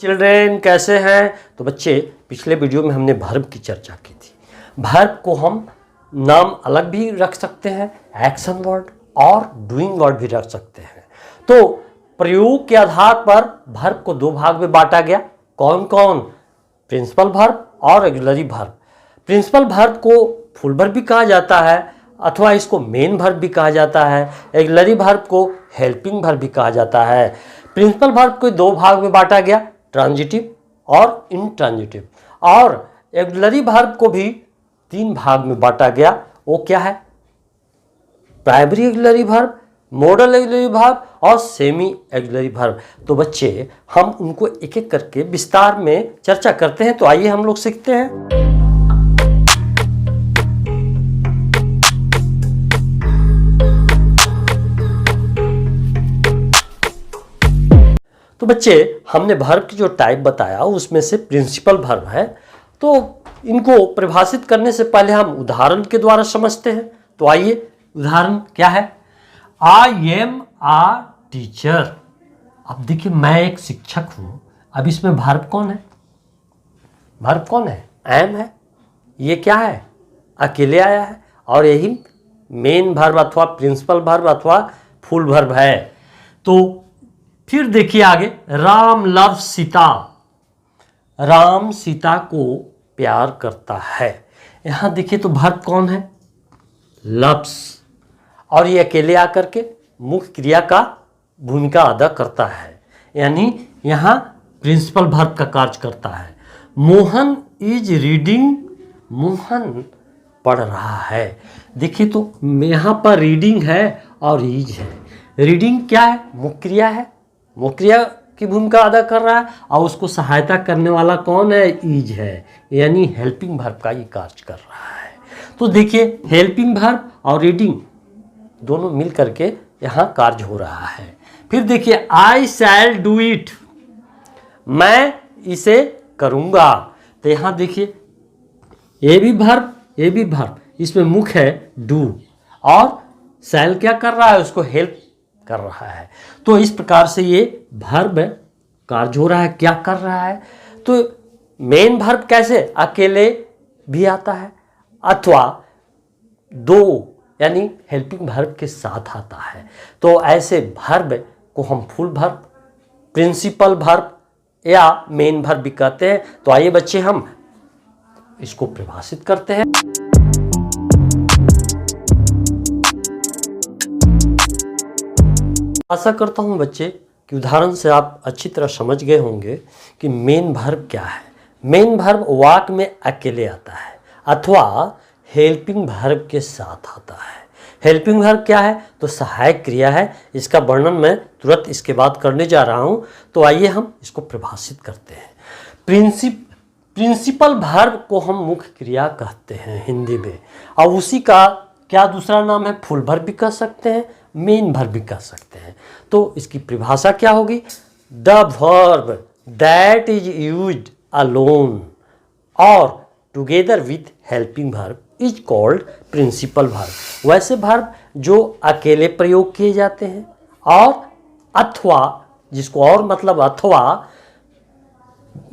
Children कैसे हैं। तो बच्चे पिछले वीडियो में हमने वर्ब की चर्चा की थी। वर्ब को हम नाम अलग भी रख सकते हैं, एक्शन वर्ड और डूइंग वर्ड भी रख सकते हैं। तो प्रयोग के आधार पर वर्ब को दो भाग में बांटा गया। कौन कौन? प्रिंसिपल वर्ब और ऑक्सिलरी वर्ब। प्रिंसिपल वर्ब को फुल वर्ब भी कहा जाता है अथवा इसको मेन वर्ब भी कहा जाता है। ऑक्सिलरी वर्ब को हेल्पिंग वर्ब भी कहा जाता है। प्रिंसिपल वर्ब को दो भाग में बांटा गया, ट्रांजिटिव और इंट्रांजिटिव। और ऑक्सिलरी वर्ब को भी तीन भाग में बांटा गया। वो क्या है? Primary auxiliary verb, model auxiliary verb और सेमी ऑक्सिलरी वर्ब। तो बच्चे हम उनको एक एक करके विस्तार में चर्चा करते हैं। तो आइए हम लोग सीखते हैं। तो बच्चे हमने वर्ब की जो टाइप बताया उसमें से प्रिंसिपल वर्ब है। तो इनको परिभाषित करने से पहले हम उदाहरण के द्वारा समझते हैं। तो आइए, उदाहरण क्या है? I am a teacher. अब देखिए मैं एक शिक्षक हूं। अब इसमें वर्ब कौन है? वर्ब कौन है? एम है। ये क्या है? अकेले आया है और यही मेन वर्ब अथवा प्रिंसिपल वर्ब अथवा फुल वर्ब है। तो फिर देखिए आगे, राम लव सीता। राम सीता को प्यार करता है। यहां देखिए तो वर्ब कौन है? लव्स। और ये अकेले आकर के मुख्य क्रिया का भूमिका अदा करता है, यानी यहां प्रिंसिपल वर्ब का कार्य करता है। Mohan is reading. मोहन पढ़ रहा है। देखिए तो यहां पर रीडिंग है और इज है। रीडिंग क्या है? मुख्य क्रिया है, मुख्य क्रिया की भूमिका अदा कर रहा है और उसको सहायता करने वाला कौन है? इज है, यानी हेल्पिंग वर्ब का ये कार्य कर रहा है। तो देखिए हेल्पिंग वर्ब और रीडिंग दोनों मिल करके यहाँ कार्य हो रहा है। फिर देखिए आई शैल डू इट। मैं इसे करूँगा। तो यहाँ देखिए ये भी वर्ब, इसमें मुख्य है डू और शैल क्या कर रहा है? उसको हेल्प कर रहा है। तो इस प्रकार से ये वर्ब कार्य हो रहा है। क्या कर रहा है? तो मेन वर्ब कैसे? अकेले भी आता है अथवा दो यानी हेल्पिंग वर्ब के साथ आता है। तो ऐसे वर्ब को हम फुल वर्ब, प्रिंसिपल वर्ब या मेन वर्ब भी कहते हैं। तो आइए बच्चे हम इसको परिभाषित करते हैं। आशा करता हूं बच्चे कि उदाहरण से आप अच्छी तरह समझ गए होंगे कि मेन वर्ब क्या है। मेन वर्ब वाक्य में अकेले आता है अथवा हेल्पिंग वर्ब के साथ आता है। हेल्पिंग वर्ब क्या है? तो सहायक क्रिया है। इसका वर्णन मैं तुरंत इसके बाद करने जा रहा हूं। तो आइए हम इसको परिभाषित करते हैं। प्रिंसिपल वर्ब को हम मुख्य क्रिया कहते हैं हिंदी में, और उसी का क्या दूसरा नाम है? फुल वर्ब भी कह सकते हैं, मेन वर्ब भी कह सकते हैं। तो इसकी परिभाषा क्या होगी? The verb that is used alone और together with helping verb is called principal verb. वैसे वर्ब जो अकेले प्रयोग किए जाते हैं और अथवा, जिसको और मतलब अथवा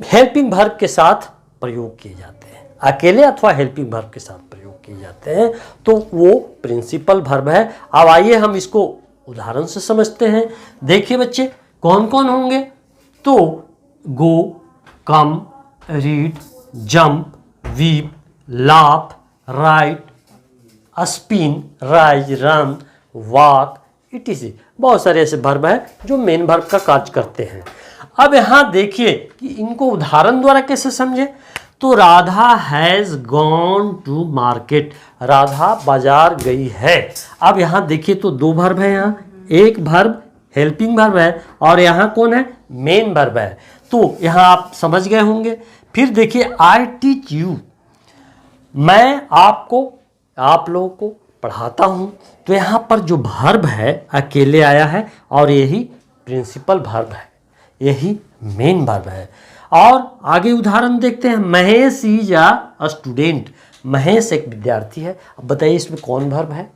हेल्पिंग वर्ब के साथ प्रयोग किए जाते हैं, अकेले अथवा हेल्पिंग वर्ब के साथ प्रयोग किए जाते हैं, तो वो प्रिंसिपल वर्ब है। अब आइए हम इसको उदाहरण से समझते हैं। देखिए बच्चे कौन कौन होंगे? तो go, come, read, jump, weep, laugh, write, spin, rise, run, walk, etc. बहुत सारे ऐसे वर्ब हैं जो मेन वर्ब का कार्य करते हैं। अब यहाँ देखिए कि इनको उदाहरण द्वारा कैसे समझे। तो Radha has gone to market. Radha बाजार गई है। अब यहाँ देखिए तो दो वर्ब है। यहाँ एक वर्ब हेल्पिंग वर्ब है और यहाँ कौन है? मेन वर्ब है। तो यहाँ आप समझ गए होंगे। फिर देखिए आई टीच यू। मैं आप लोगों को पढ़ाता हूँ। तो यहाँ पर जो वर्ब है अकेले आया है और यही प्रिंसिपल वर्ब है, यही मेन वर्ब है। और आगे उदाहरण देखते हैं। Mahesh is a student. Mahesh एक विद्यार्थी है। अब बताइए इसमें कौन वर्ब है?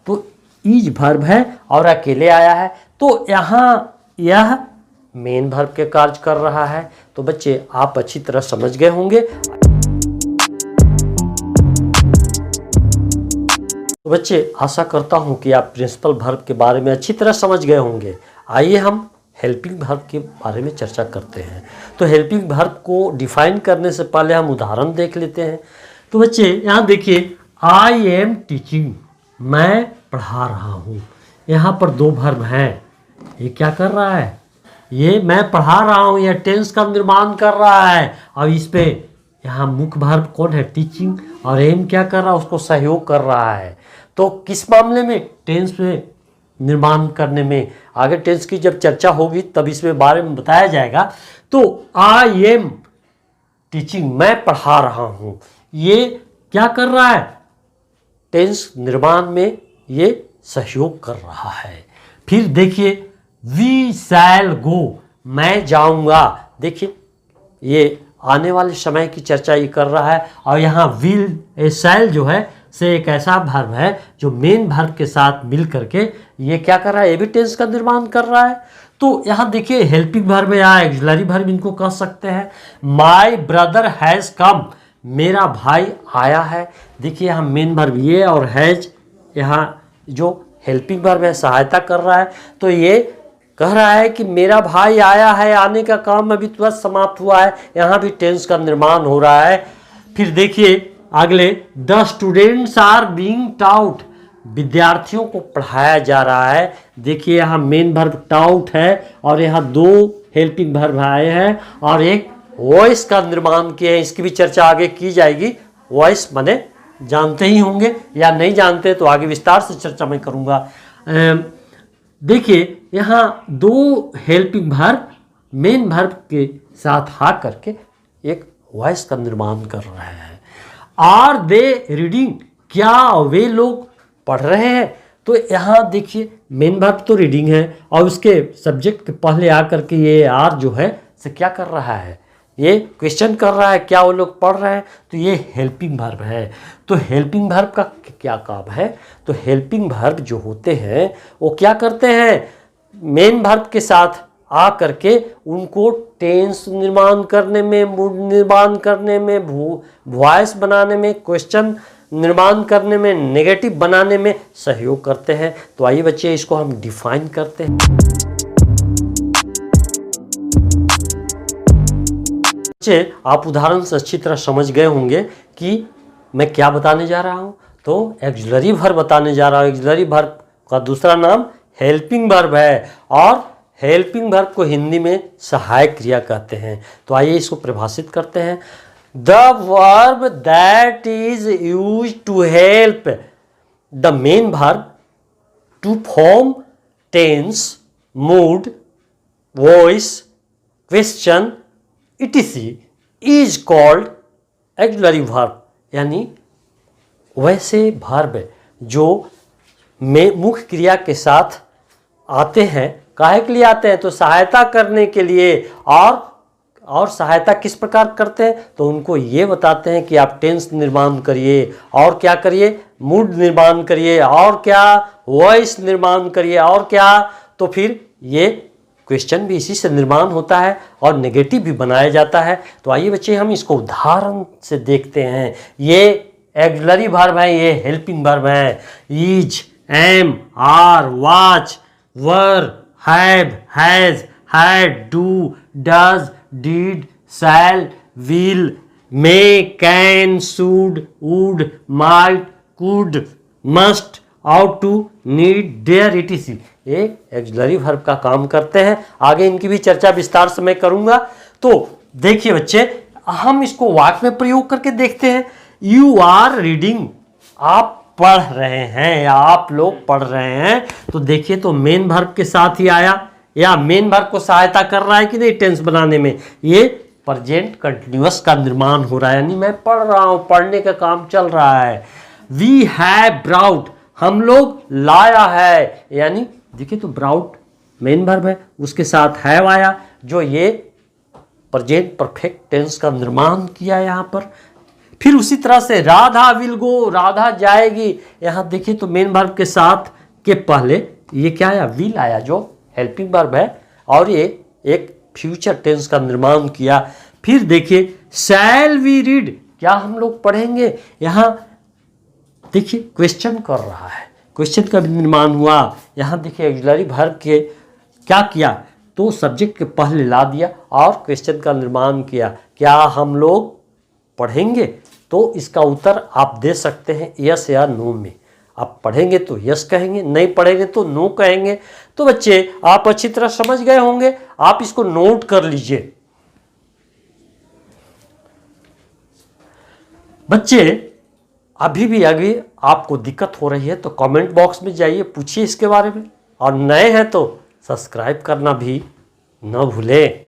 तो इज वर्ब है और अकेले आया है। तो यहाँ यह मेन वर्ब के कार्य कर रहा है। तो बच्चे आप अच्छी तरह समझ गए होंगे। तो बच्चे आशा करता हूं कि आप प्रिंसिपल वर्ब के बारे में अच्छी तरह समझ गए होंगे। आइए हम हेल्पिंग वर्ब के बारे में चर्चा करते हैं। तो हेल्पिंग वर्ब को डिफाइन करने से पहले हम उदाहरण देख लेते हैं। तो बच्चे यहाँ देखिए, आई एम टीचिंग, मैं पढ़ा रहा हूँ। यहाँ पर दो वर्ब हैं। ये क्या कर रहा है? ये मैं पढ़ा रहा हूँ, यह टेंस का निर्माण कर रहा है। और इस पे यहाँ मुख्य वर्ब कौन है? टीचिंग। और एम क्या कर रहा है? उसको सहयोग कर रहा है। तो किस मामले में? टेंस में निर्माण करने में। आगे टेंस की जब चर्चा होगी तब इसमें बारे में बताया जाएगा। तो आई एम टीचिंग, मैं पढ़ा रहा हूँ, ये क्या कर रहा है? टेंस निर्माण में ये सहयोग कर रहा है। फिर देखिए, वी शैल गो, मैं जाऊंगा। देखिए ये आने वाले समय की चर्चा ये कर रहा है। और यहाँ विल शैल जो है से एक ऐसा वर्ब है जो मेन वर्ब के साथ मिल करके ये क्या कर रहा है? ये भी टेंस का निर्माण कर रहा है। तो यहाँ देखिए हेल्पिंग वर्ब या ऑक्सिलरी वर्ब इनको कह सकते हैं। माय ब्रदर हैज़ कम, मेरा भाई आया है। देखिए यहाँ मेन वर्ब ये और हैज, यहाँ जो हेल्पिंग वर्ब है सहायता कर रहा है। तो ये कह रहा है कि मेरा भाई आया है, आने का काम अभी तुरंत समाप्त हुआ है। यहाँ भी टेंस का निर्माण हो रहा है। फिर देखिए अगले, the students are being taught, विद्यार्थियों को पढ़ाया जा रहा है। देखिए यहाँ मेन वर्ब टाउट है और यहाँ दो हेल्पिंग वर्ब आए हैं और एक वॉइस का निर्माण किया है। इसकी भी चर्चा आगे की जाएगी। वॉइस माने जानते ही होंगे, या नहीं जानते तो आगे विस्तार से चर्चा मैं करूँगा। देखिए यहाँ दो हेल्पिंग वर्ब मेन वर्ब के साथ हा करके एक वॉइस का निर्माण कर रहे हैं। आर दे रीडिंग, क्या वे लोग पढ़ रहे हैं? तो यहाँ देखिए मेन वर्ब तो रीडिंग है और उसके सब्जेक्ट के पहले आकर के ये आर जो है से क्या कर रहा है? ये क्वेश्चन कर रहा है, क्या वो लोग पढ़ रहे हैं? तो ये हेल्पिंग वर्ब है। तो हेल्पिंग वर्ब का क्या काम है? तो हेल्पिंग वर्ब जो होते हैं वो क्या करते हैं? मेन वर्ब के साथ आ करके उनको टेंस निर्माण करने में, मूड निर्माण करने में, वॉइस बनाने में, क्वेश्चन निर्माण करने में, नेगेटिव बनाने में सहयोग करते हैं। तो आइए बच्चे इसको हम डिफाइन करते हैं। बच्चे आप उदाहरण से अच्छी तरह समझ गए होंगे कि मैं क्या बताने जा रहा हूँ। तो ऑक्सिलरी वर्ब बताने जा रहा हूँ। ऑक्सिलरी वर्ब का दूसरा नाम हेल्पिंग वर्ब है और हेल्पिंग वर्ब को हिंदी में सहायक क्रिया कहते हैं। तो आइए इसको परिभाषित करते हैं। The verb that is used to help the main verb to form tense, mood, voice, question etc is called auxiliary verb. यानी वैसे वर्ब जो मुख्य क्रिया के साथ आते हैं। काहे के लिए आते हैं? तो सहायता करने के लिए। और सहायता किस प्रकार करते हैं? तो उनको ये बताते हैं कि आप टेंस निर्माण करिए, और क्या करिए? मूड निर्माण करिए, और क्या? वॉइस निर्माण करिए, और क्या? तो फिर ये क्वेश्चन भी इसी से निर्माण होता है और नेगेटिव भी बनाया जाता है। तो आइए बच्चे हम इसको उदाहरण से देखते हैं। ये ऑक्सिलरी वर्ब है, ये हेल्पिंग वर्ब है। Is, am, are, was, were, have, has, had, do, does, did, shall, will, may, can, should, would, might, could, must, ought, need, dare, etc ये ऑक्सिलरी वर्ब का काम करते हैं। आगे इनकी भी चर्चा विस्तार से मैं करूंगा। तो देखिए बच्चे हम इसको वाक्य में प्रयोग करके देखते हैं। यू आर रीडिंग, आप पढ़ रहे हैं या आप लोग पढ़ रहे हैं। तो देखिए तो मेन वर्ब के साथ ही आया, या मेन वर्ब को सहायता कर रहा है कि नहीं टेंस बनाने में? ये प्रेजेंट कंटिन्यूअस का निर्माण हो रहा है, यानी मैं पढ़ रहा हूं, पढ़ने का काम चल रहा है। वी हैव ब्राउट, हम लोग लाया है। यानी देखिए तो ब्राउट मेन वर्ब है, उसके साथ हैव आया जो ये प्रेजेंट परफेक्ट टेंस का निर्माण किया यहाँ पर। फिर उसी तरह से राधा विल गो, राधा जाएगी। यहाँ देखिए तो मेन वर्ब के साथ के पहले ये क्या आया? विल आया जो हेल्पिंग वर्ब है, और ये एक फ्यूचर टेंस का निर्माण किया। फिर देखिए शैल वी रीड, क्या हम लोग पढ़ेंगे। यहाँ देखिए क्वेश्चन कर रहा है, क्वेश्चन का भी निर्माण हुआ। यहाँ देखिए ऑक्सिलरी वर्ब के क्या किया, तो सब्जेक्ट के पहले ला दिया और क्वेश्चन का निर्माण किया, क्या हम लोग पढ़ेंगे। तो इसका उत्तर आप दे सकते हैं यस या नो में। आप पढ़ेंगे तो यस कहेंगे, नहीं पढ़ेंगे तो नो कहेंगे। तो बच्चे आप अच्छी तरह समझ गए होंगे, आप इसको नोट कर लीजिए। बच्चे अभी भी अगर आपको दिक्कत हो रही है तो कमेंट बॉक्स में जाइए, पूछिए इसके बारे में, और नए हैं तो सब्सक्राइब करना भी न भूलें।